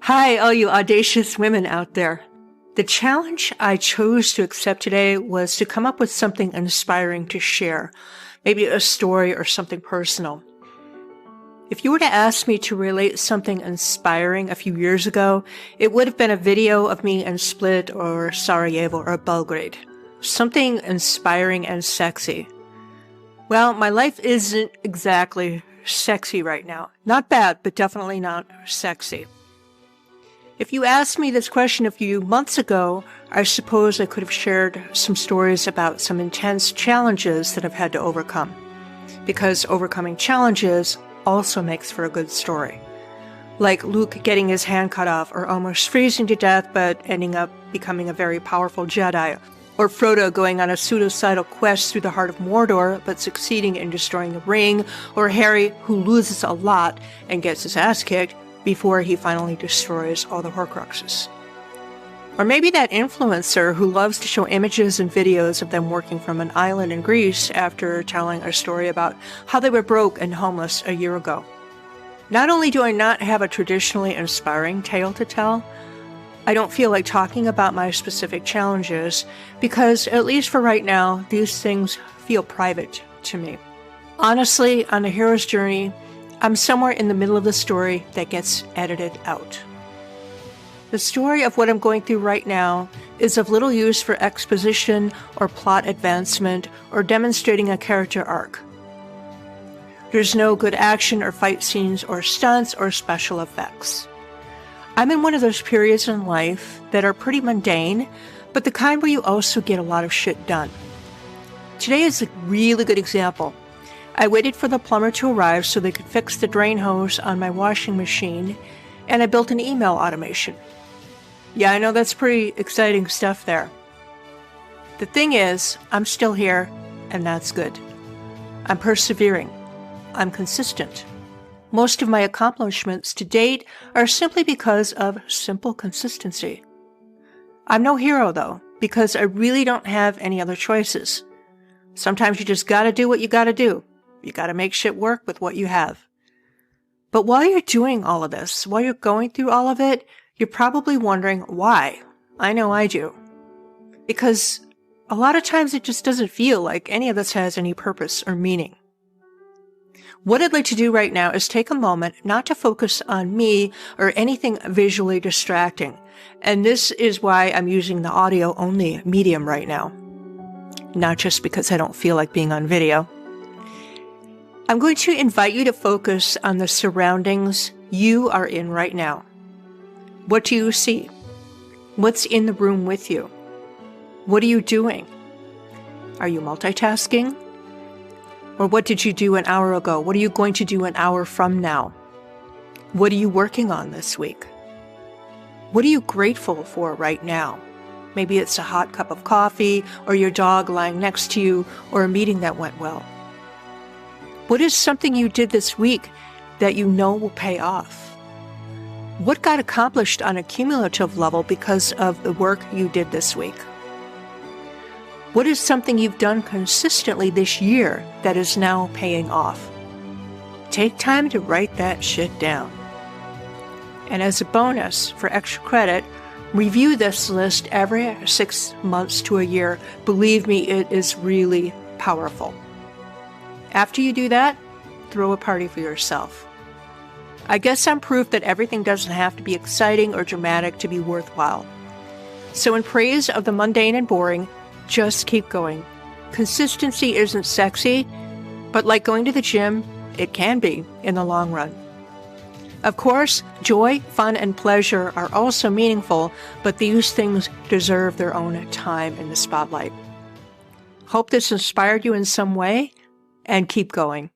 Hi, all you audacious women out there. The challenge I chose to accept today was to come up with something inspiring to share, maybe a story or something personal. If you were to ask me to relate something inspiring a few years ago, it would have been a video of me in Split or Sarajevo or Belgrade. Something inspiring and sexy. Well, my life isn't exactly sexy right now. Not bad, but definitely not sexy. If you asked me this question a few months ago, I suppose I could have shared some stories about some intense challenges that I've had to overcome. Because overcoming challenges also makes for a good story. Like Luke getting his hand cut off or almost freezing to death but ending up becoming a very powerful Jedi. Or Frodo going on a pseudocidal quest through the heart of Mordor but succeeding in destroying the ring. Or Harry, who loses a lot and gets his ass kicked before he finally destroys all the Horcruxes. Or maybe that influencer who loves to show images and videos of them working from an island in Greece after telling a story about how they were broke and homeless a year ago. Not only do I not have a traditionally inspiring tale to tell, I don't feel like talking about my specific challenges because, at least for right now, these things feel private to me. Honestly, on a hero's journey, I'm somewhere in the middle of the story that gets edited out. The story of what I'm going through right now is of little use for exposition or plot advancement or demonstrating a character arc. There's no good action or fight scenes or stunts or special effects. I'm in one of those periods in life that are pretty mundane, but the kind where you also get a lot of shit done. Today is a really good example. I waited for the plumber to arrive so they could fix the drain hose on my washing machine, and I built an email automation. Yeah, I know that's pretty exciting stuff there. The thing is, I'm still here, and that's good. I'm persevering. I'm consistent. Most of my accomplishments to date are simply because of simple consistency. I'm no hero, though, because I really don't have any other choices. Sometimes you just gotta do what you gotta do. You gotta make shit work with what you have. But while you're doing all of this, while you're going through all of it, you're probably wondering why. I know I do. Because a lot of times it just doesn't feel like any of this has any purpose or meaning. What I'd like to do right now is take a moment not to focus on me or anything visually distracting. And this is why I'm using the audio-only medium right now. Not just because I don't feel like being on video. I'm going to invite you to focus on the surroundings you are in right now. What do you see? What's in the room with you? What are you doing? Are you multitasking? Or what did you do an hour ago? What are you going to do an hour from now? What are you working on this week? What are you grateful for right now? Maybe it's a hot cup of coffee, or your dog lying next to you, or a meeting that went well. What is something you did this week that you know will pay off? What got accomplished on a cumulative level because of the work you did this week? What is something you've done consistently this year that is now paying off? Take time to write that shit down. And as a bonus, for extra credit, review this list every 6 months to a year. Believe me, it is really powerful. After you do that, throw a party for yourself. I guess I'm proof that everything doesn't have to be exciting or dramatic to be worthwhile. So in praise of the mundane and boring, just keep going. Consistency isn't sexy, but like going to the gym, it can be in the long run. Of course, joy, fun, and pleasure are also meaningful, but these things deserve their own time in the spotlight. Hope this inspired you in some way, and keep going.